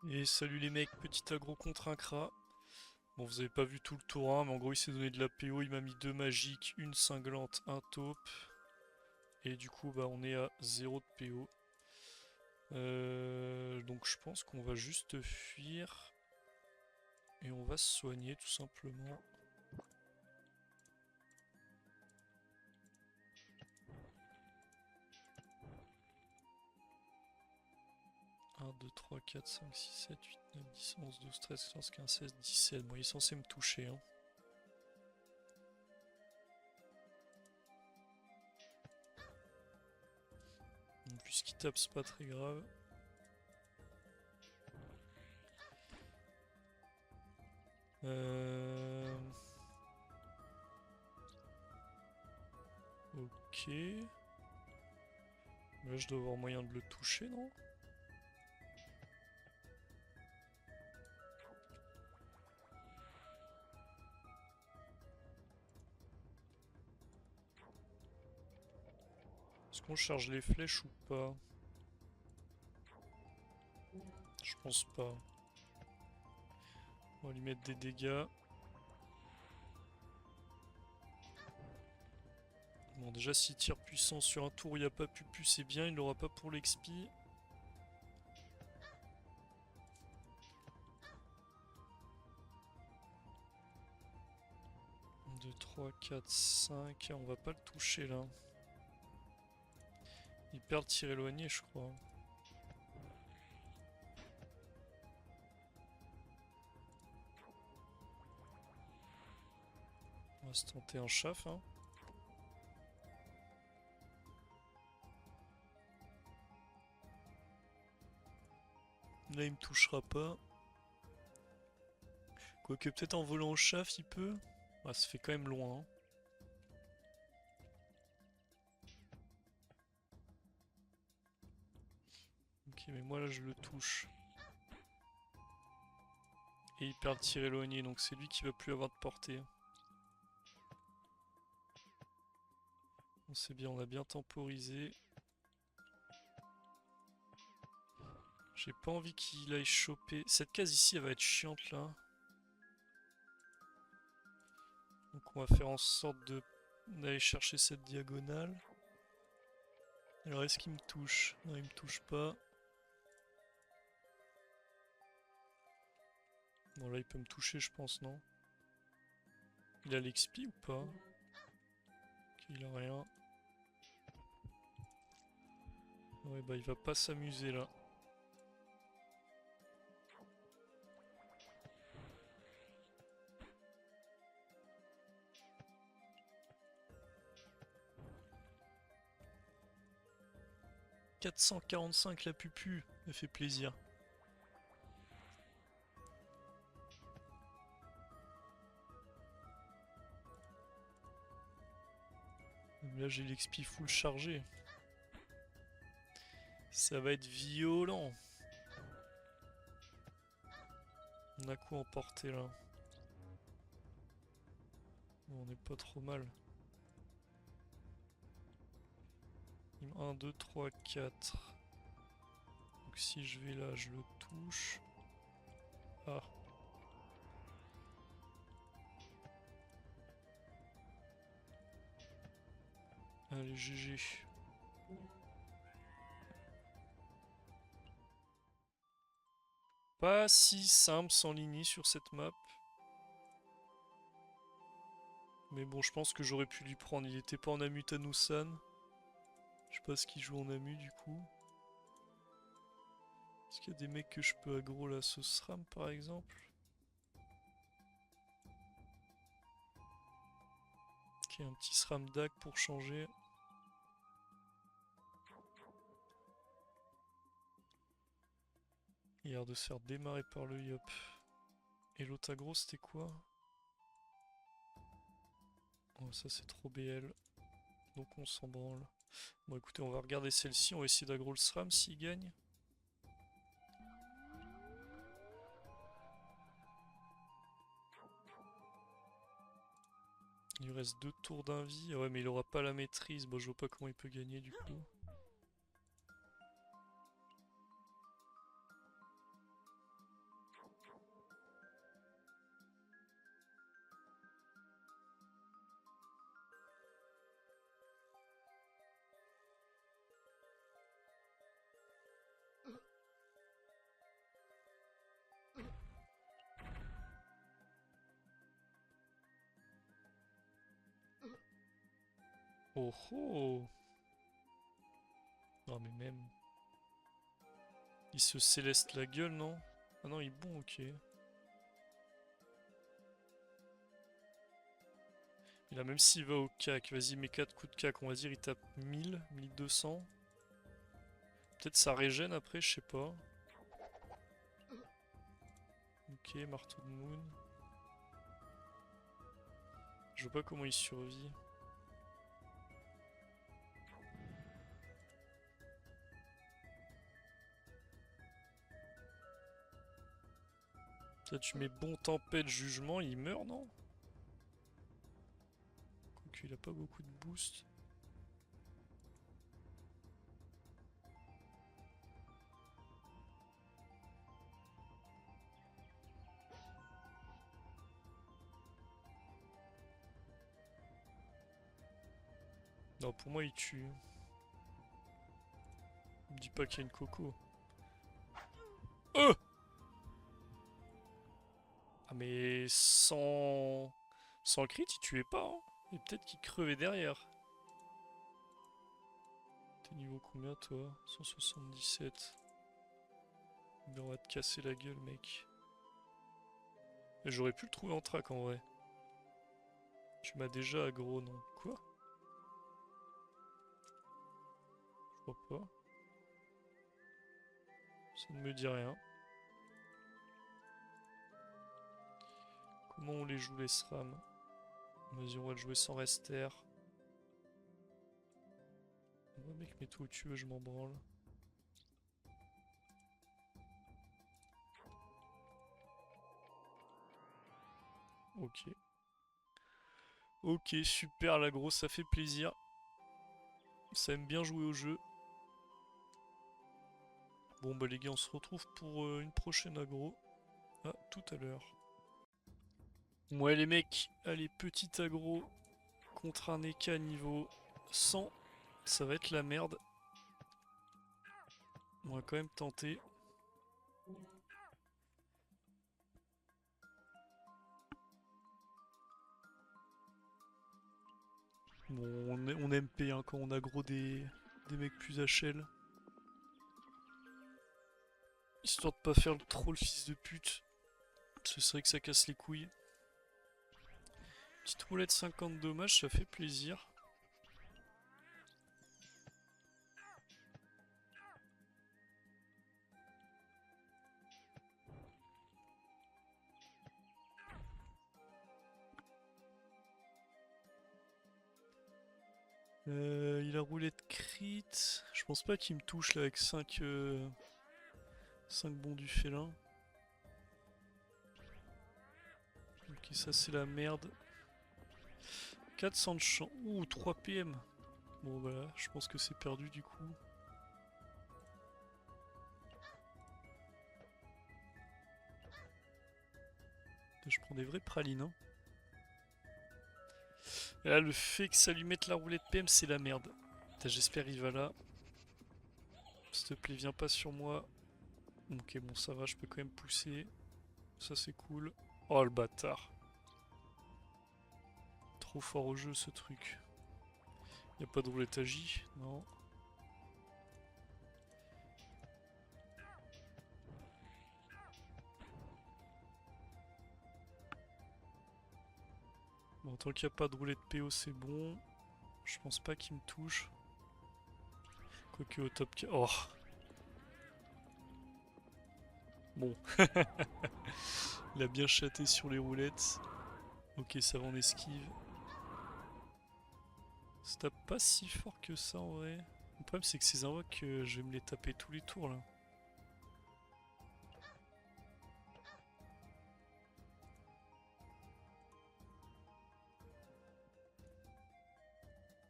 Et salut les mecs, petit aggro contre un Kra. Bon, vous avez pas vu tout le tour 1, mais en gros il s'est donné de la PO, il m'a mis 2 magiques, une cinglante, un taupe. Et du coup bah on est à 0 de PO. Donc je pense qu'on va juste fuir. Et on va se soigner tout simplement. 1, 2, 3, 4, 5, 6, 7, 8, 9, 10, 11, 12, 13, 14, 15, 16, 17. Bon, il est censé me toucher, hein. Donc, puisqu'il tape, c'est pas très grave. Euh... Ok. Là, je dois avoir moyen de le toucher, non? Est-ce qu'on charge les flèches ou pas? Je pense pas. On va lui mettre des dégâts. Bon, déjà, s'il tire puissant sur un tour où il n'y a pas Pupu, c'est bien. Il l'aura pas pour l'XP. 2, 3, 4, 5. On va pas le toucher là. Il perd le tir éloigné, je crois. On va se tenter un chaf, hein. Là, il me touchera pas. Quoique, peut-être en volant au chaf, il peut. Ah, ça fait quand même loin, hein. Ok, mais moi là, je le touche. Et il perd le tir éloigné, donc c'est lui qui va plus avoir de portée. Bon, c'est bien, on a bien temporisé. J'ai pas envie qu'il aille choper. Cette case ici, elle va être chiante là. Donc on va faire en sorte d'aller chercher cette diagonale. Alors est-ce qu'il me touche? Non, il me touche pas. Bon là, il peut me toucher, je pense, non? Il a l'XP ou pas? Ok, il a rien. Ouais, bah il va pas s'amuser là. « 445 la pupu, ça fait plaisir. Là j'ai l'XP full chargé. Ça va être violent. On a quoi en portée là? Bon, on est pas trop mal. 1, 2, 3, 4. Donc si je vais là, je le touche. Ah. Allez, GG. Pas si simple s'enligner sur cette map. Mais bon, je pense que j'aurais pu lui prendre. Il était pas en Amutanusan. Je sais pas ce qu'il joue en Amu du coup. Est-ce qu'il y a des mecs que je peux aggro là, ce SRAM par exemple? Ok, un petit SRAM DAG pour changer. Il a l'air de se faire démarrer par le Yop. Et l'autre aggro c'était quoi? Oh, ça c'est trop BL. Donc on s'en branle. Bon écoutez, on va regarder celle-ci, on va essayer d'aggro le SRAM s'il gagne. Il lui reste 2 tours d'invie. Ah ouais, mais il aura pas la maîtrise. Bon, je vois pas comment il peut gagner du coup. Oh oh! Non mais même... Il se céleste la gueule, non? Ah non, il est bon, ok. Et là, même s'il va au cac, vas-y, mes 4 coups de cac, on va dire, il tape 1000, 1200. Peut-être ça régène après, je sais pas. Ok, marteau de moon. Je vois pas comment il survit. Là, tu mets bon tempête, jugement, il meurt, non? Quoique, il a pas beaucoup de boost. Non, pour moi, il tue. Il me dit pas qu'il y a une coco. Oh! Ah, mais sans... Sans le crit, il tuait pas, hein. Et peut-être qu'il crevait derrière. T'es niveau combien, toi? 177. Mais on va te casser la gueule, mec. J'aurais pu le trouver en track, en vrai. Tu m'as déjà aggro, non? Quoi? Je vois pas. Ça ne me dit rien. Comment on les joue, les SRAM? Vas-y, on va le jouer sans rester. Ouais, mec, mets tout où tu veux, je m'en branle. Ok. Ok, super l'aggro, ça fait plaisir. Ça aime bien jouer au jeu. Bon bah les gars, on se retrouve pour une prochaine aggro. À tout à l'heure. Ouais les mecs, allez, petit aggro contre un Eka niveau 100. Ça va être la merde. On va quand même tenter. Bon, on MP hein, quand on aggro des mecs plus HL. Histoire de pas faire trop le fils de pute. Ce serait que ça casse les couilles. Petite roulette 50 dommages, ça fait plaisir. Il a roulette crit. Je pense pas qu'il me touche là avec 5 bons du félin. Ok, ça c'est la merde. 400 de champ. Ouh, 3 PM. Bon voilà, je pense que c'est perdu du coup. Je prends des vraies pralines. Hein. Et là, le fait que ça lui mette la roulette PM, c'est la merde. J'espère il va là. S'il te plaît, viens pas sur moi. Ok, bon, ça va, je peux quand même pousser. Ça, c'est cool. Oh, le bâtard. Trop fort au jeu, ce truc. Y a pas de roulette à J? Non. Bon, tant qu'il n'y a pas de roulette PO, c'est bon. Je pense pas qu'il me touche. Quoique au top... Oh. Bon. Il a bien chaté sur les roulettes. Ok, ça va en esquive. Ça tape pas si fort que ça en vrai. Le problème c'est que ces invoques, je vais me les taper tous les tours là.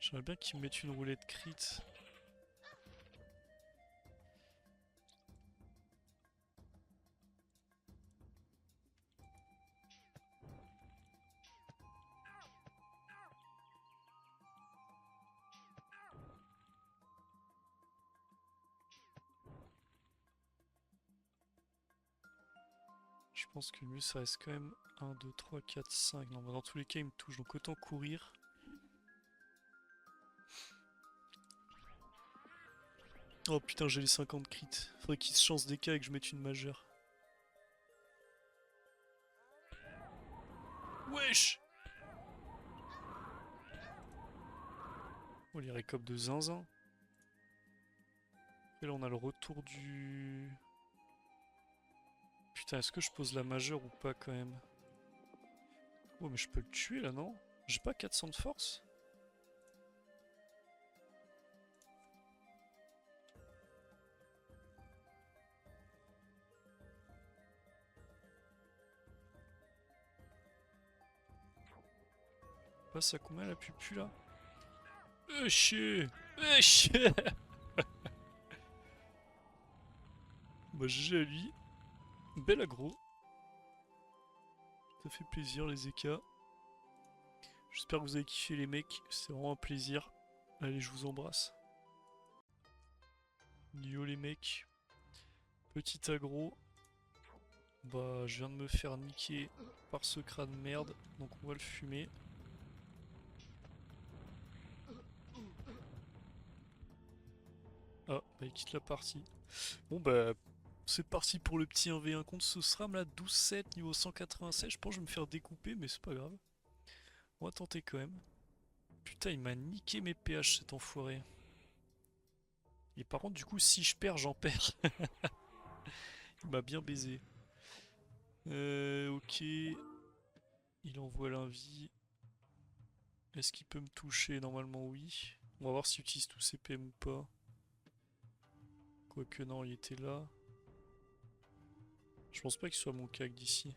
J'aimerais bien qu'ils me mettent une roulette crit. Je pense que le mieux ça reste quand même 1, 2, 3, 4, 5. Non, bah, dans tous les cas il me touche donc autant courir. Oh putain, j'ai les 50 crits. Faudrait qu'il se chance des cas et que je mette une majeure. Wesh! Oh, les récops de zinzin. Et là, on a le retour du... Putain, est-ce que je pose la majeure ou pas quand même? Oh, mais je peux le tuer là, non? J'ai pas 400 de force? Passe à combien la pupu là? Chier! Chier! Bah GG à lui. Bel aggro. Ça fait plaisir les EK. J'espère que vous avez kiffé les mecs, c'est vraiment un plaisir. Allez, je vous embrasse. Yo les mecs. Petit aggro. Bah, je viens de me faire niquer par ce crâne merde, donc on va le fumer. Ah, bah il quitte la partie. Bon bah, c'est parti pour le petit 1v1 contre ce SRAM là, 12-7, niveau 187. Je pense que je vais me faire découper, mais c'est pas grave. On va tenter quand même. Putain, il m'a niqué mes PH cet enfoiré. Et par contre, du coup, si je perds, j'en perds. Il m'a bien baisé. Ok. Il envoie l'invie. Est-ce qu'il peut me toucher? Normalement, oui. On va voir s'il utilise tous ses PM ou pas. Quoique, non, il était là. Je pense pas qu'il soit mon cac d'ici.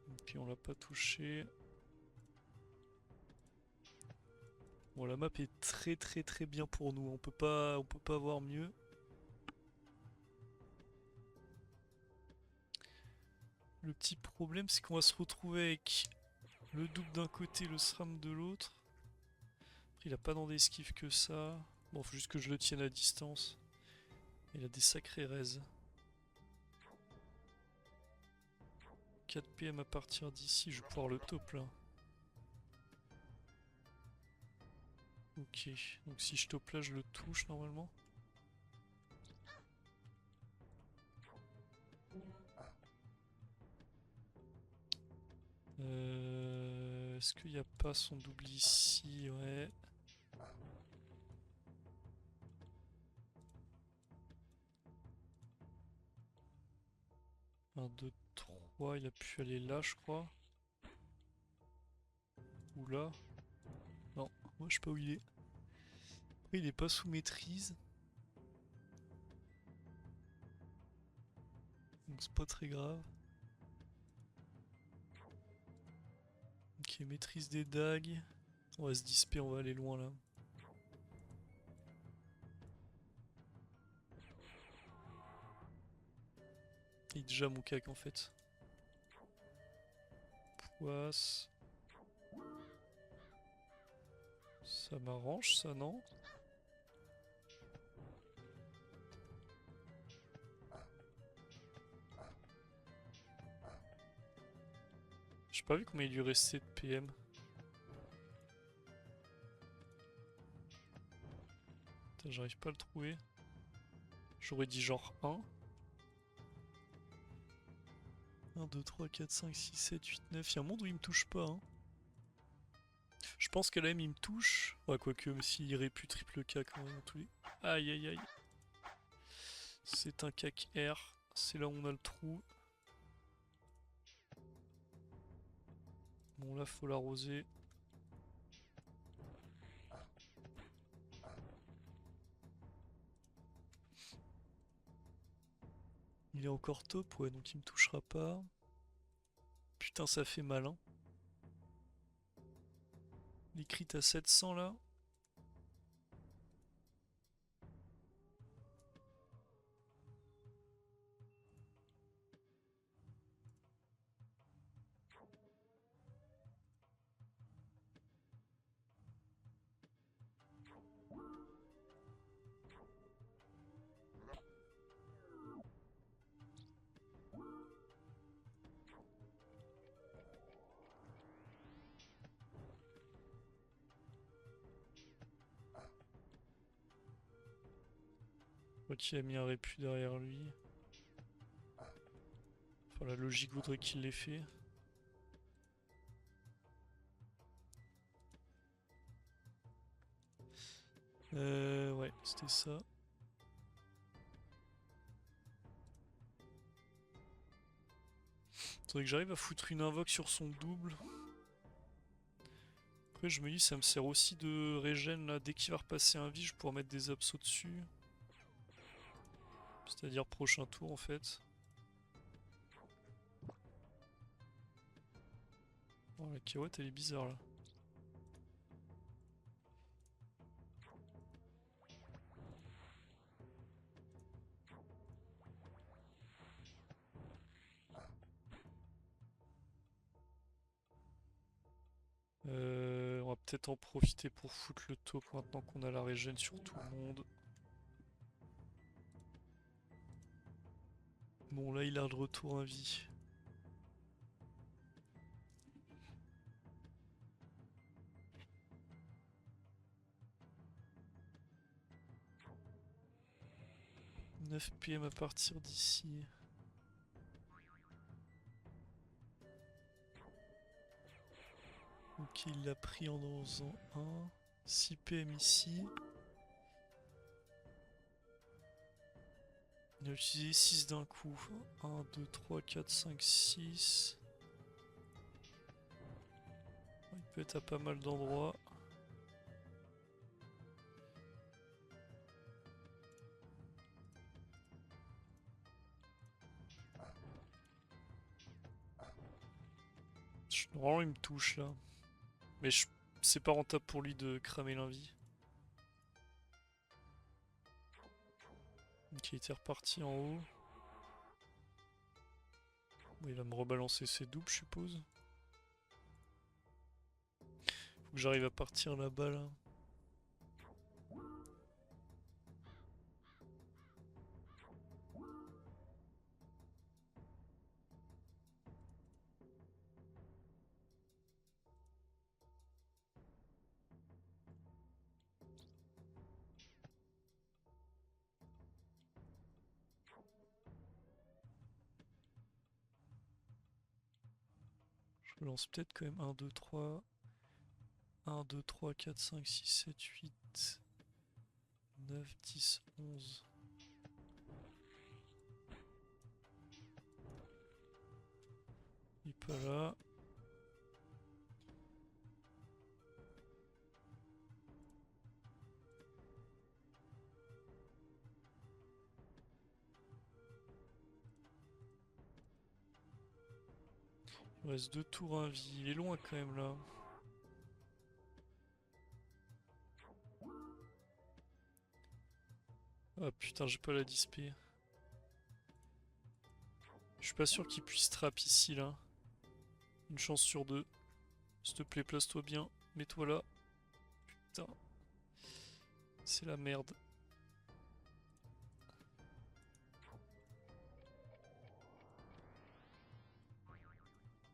Ok, on l'a pas touché. Bon, la map est très bien pour nous. On peut pas avoir mieux. Le petit problème, c'est qu'on va se retrouver avec le double d'un côté, le SRAM de l'autre. Après, il a pas dans d'esquive que ça. Bon, faut juste que je le tienne à distance. Il a des sacrés raises. 4 PM à partir d'ici, je vais pouvoir le top là. Ok, donc si je top là, je le touche normalement. Est-ce qu'il n'y a pas son double ici? Ouais. Un, 2, 3, il a pu aller là, je crois. Ou là. Non, moi je sais pas où il est. Après, il est pas sous maîtrise. Donc c'est pas très grave. Ok, maîtrise des dagues. On va se disper, on va aller loin là. Il est déjà mon cac en fait. Poisse. Ça m'arrange ça, non? J'ai pas vu combien il lui restait de PM. J'arrive pas à le trouver. J'aurais dit genre 1. 1, 2, 3, 4, 5, 6, 7, 8, 9. Il y a un monde où il me touche pas. Hein. Je pense qu'à la M il me touche. Ouais, quoique, s'il irait plus triple cac quand même. Tous les... Aïe aïe aïe. C'est un cac R. C'est là où on a le trou. Bon, là, faut l'arroser. Il est encore top, ouais, donc il me touchera pas. Putain, ça fait mal, hein. Les crits à 700 là. crois qu'il a mis un répu derrière lui. Enfin, la logique voudrait qu'il l'ait fait. Ouais, c'était ça. Faudrait que j'arrive à foutre une invoque sur son double. Après, je me dis, ça me sert aussi de régène là. Dès qu'il va repasser un vie, je pourrai mettre des absos dessus. C'est-à-dire prochain tour en fait. Oh, la Kawatt elle est bizarre là. On va peut-être en profiter pour foutre le taupe maintenant qu'on a la régène sur tout le monde. Bon là il a de retour à vie. « 9 PM à partir d'ici. Ok, il l'a pris en faisant 1. 6 PM ici. Il a utilisé 6 d'un coup. 1, 2, 3, 4, 5, 6. Il peut être à pas mal d'endroits. Normalement il me touche là. Mais c'est pas rentable pour lui de cramer l'invie. Ok, il était reparti en haut. Bon, il va me rebalancer ses doubles, je suppose. Faut que j'arrive à partir là-bas là. Je lance peut-être quand même 1, 2, 3. 1, 2, 3, 4, 5, 6, 7, 8, 9, 10, 11. Il est pas là. Il me reste 2 tours à vie. Il est loin quand même là. Ah putain, j'ai pas la disp. Je suis pas sûr qu'il puisse trap ici là. Une chance sur 2. S'il te plaît, place-toi bien. Mets-toi là. Putain. C'est la merde.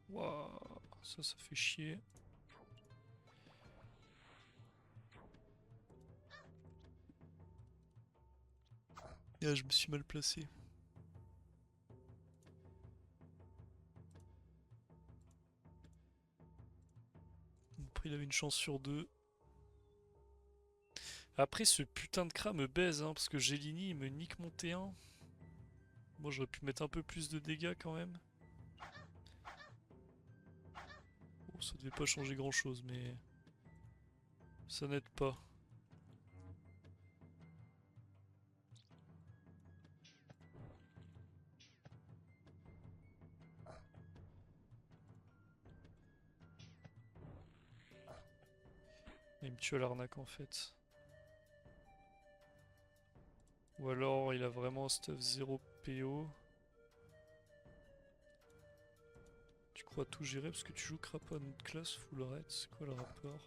Waouh, ça fait chier. Ah, je me suis mal placé. Après, il avait une chance sur 2. Après, ce putain de Kra me baise, hein, parce que Gélini, il me nique mon T1. Moi, j'aurais pu mettre un peu plus de dégâts quand même. Bon, ça devait pas changer grand chose, mais ça n'aide pas. Il me tue à l'arnaque en fait. Ou alors il a vraiment stuff 0 PO. Tu crois tout gérer parce que tu joues crap à notre classe full red, c'est quoi le rapport?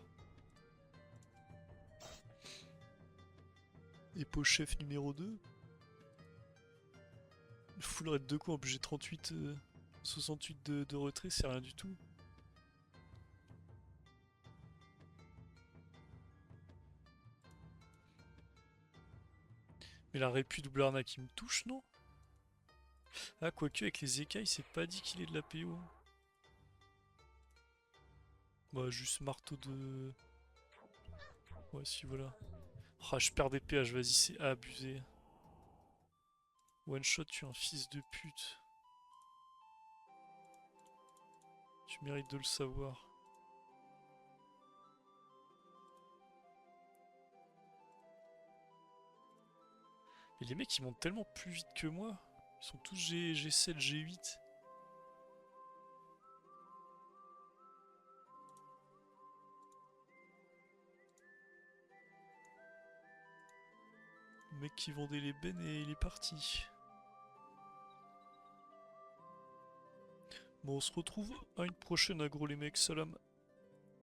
Épo chef numéro 2. Full red de quoi? En plus j'ai 38, 68 de retrait, c'est rien du tout. Mais la répu double arnaque, il me touche, non? Ah, quoique, avec les écailles, c'est pas dit qu'il ait de la PO. Bah, juste marteau de... Ouais, si, voilà. Ah, je perds des PH, vas-y, c'est abusé. One shot, tu es un fils de pute. Tu mérites de le savoir. Et les mecs, ils montent tellement plus vite que moi. Ils sont tous G7, G8. Le mec qui vendait les bennes et il est parti. Bon, on se retrouve à une prochaine agro les mecs, salam.